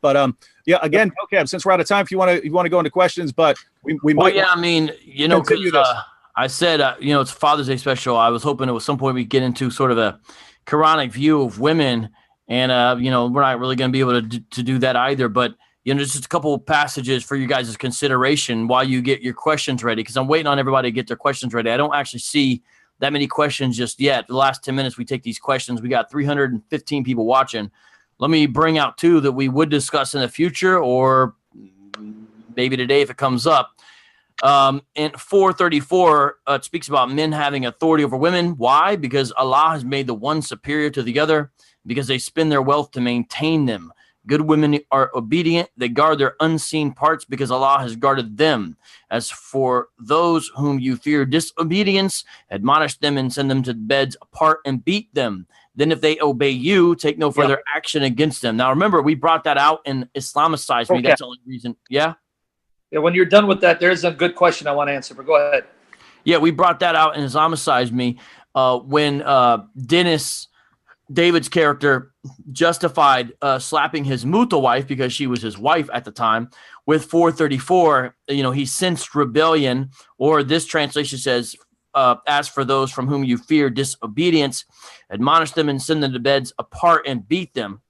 But yeah, again, Vocab, since we're out of time, if you want to go into questions, but we might. Yeah, I mean, you know, because I said, you know, it's Father's Day special. I was hoping at some point we get into sort of a Quranic view of women, and you know, we're not really going to be able to do that either. But you know, there's just a couple of passages for you guys' consideration while you get your questions ready, because I'm waiting on everybody to get their questions ready. I don't actually see that many questions just yet. The last 10 minutes we take these questions. We got 315 people watching. Let me bring out two that we would discuss in the future, or maybe today if it comes up. In 434, it speaks about men having authority over women. Why? Because Allah has made the one superior to the other, because they spend their wealth to maintain them. Good women are obedient. They guard their unseen parts because Allah has guarded them. As for those whom you fear disobedience, admonish them and send them to beds apart and beat them. Then if they obey you, take no further action against them. Now, remember, we brought that out in Islamicized Me. That's the only reason. Yeah? Yeah, when you're done with that, there's a good question I want to answer, but go ahead. Yeah, we brought that out in Islamicized Me when Dennis, David's character, justified slapping his Muta wife because she was his wife at the time. With 434, you know, he sensed rebellion, or this translation says, as for those from whom you fear disobedience, admonish them and send them to beds apart and beat them.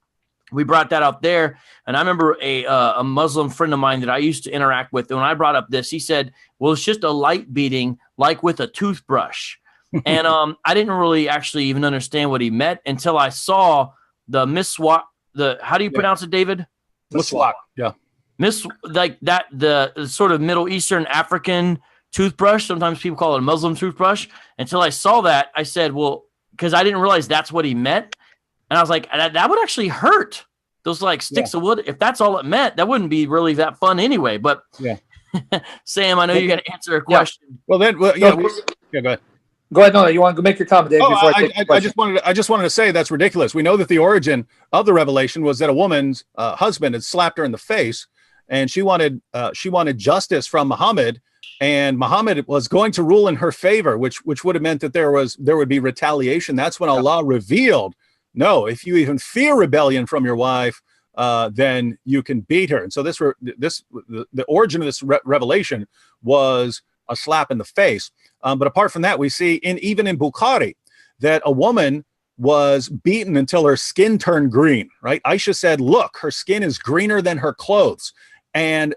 We brought that out there. And I remember a Muslim friend of mine that I used to interact with. When I brought up this, he said, well, it's just a light beating, like with a toothbrush. And I didn't really actually even understand what he meant until I saw the miswak. How do you pronounce it, David? Miswak. Yeah. Like that, the sort of Middle Eastern African toothbrush. Sometimes people call it a Muslim toothbrush. Until I saw that, I said, well, because I didn't realize that's what he meant. And I was like, that would actually hurt. Those like sticks of wood. If that's all it meant, that wouldn't be really that fun anyway. But Sam, I know you're going to answer a question. Well, then, go ahead. Go ahead. No, you want to make your comment, Dave? I just wanted to say that's ridiculous. We know that the origin of the revelation was that a woman's husband had slapped her in the face, and she wanted justice from Muhammad, and Muhammad was going to rule in her favor, which would have meant that there would be retaliation. That's when Allah revealed, no, if you even fear rebellion from your wife, then you can beat her. And so the origin of this revelation was a slap in the face. But apart from that, we see even in Bukhari that a woman was beaten until her skin turned green, right? Aisha said, look, her skin is greener than her clothes. And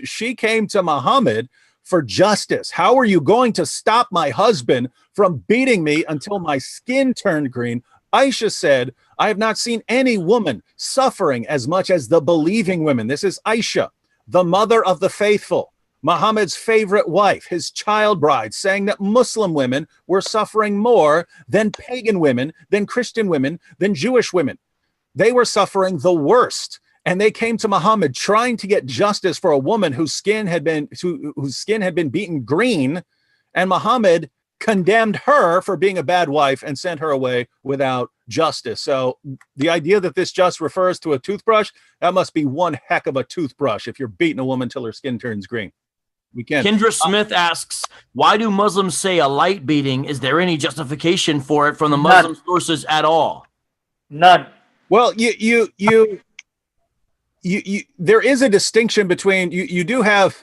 she came to Muhammad for justice. How are you going to stop my husband from beating me until my skin turned green? Aisha said, I have not seen any woman suffering as much as the believing women. This is Aisha, the mother of the faithful, Muhammad's favorite wife, his child bride, saying that Muslim women were suffering more than pagan women, than Christian women, than Jewish women. They were suffering the worst. And they came to Muhammad trying to get justice for a woman whose skin had been beaten green, and Muhammad condemned her for being a bad wife and sent her away without justice. So the idea that this just refers to a toothbrush, that must be one heck of a toothbrush if you're beating a woman till her skin turns green. We can't. Kendra Smith asks, why do Muslims say a light beating? Is there any justification for it from the Muslim sources at all? None. Well, there is a distinction between you do have,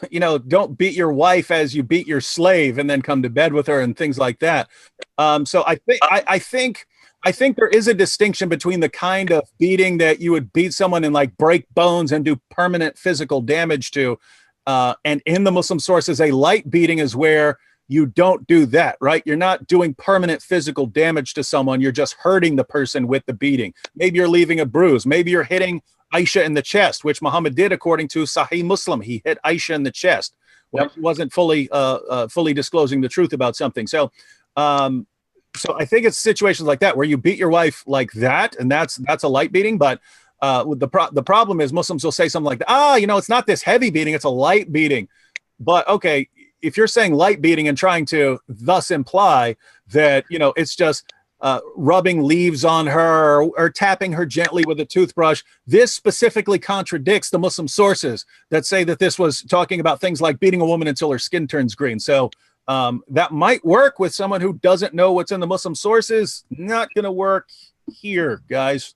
don't beat your wife as you beat your slave and then come to bed with her and things like that. So I think there is a distinction between the kind of beating that you would beat someone and like break bones and do permanent physical damage to. And in the Muslim sources, a light beating is where you don't do that, right? You're not doing permanent physical damage to someone. You're just hurting the person with the beating. Maybe you're leaving a bruise. Maybe you're hitting Aisha in the chest, which Muhammad did according to Sahih Muslim. He hit Aisha in the chest. Well, he wasn't fully disclosing the truth about something. So I think it's situations like that where you beat your wife like that, and that's a light beating. But the problem is Muslims will say something like, it's not this heavy beating, it's a light beating. But okay, if you're saying light beating and trying to thus imply that, it's just rubbing leaves on her or tapping her gently with a toothbrush, this specifically contradicts the Muslim sources that say that this was talking about things like beating a woman until her skin turns green. So that might work with someone who doesn't know what's in the Muslim sources. Not going to work here, guys.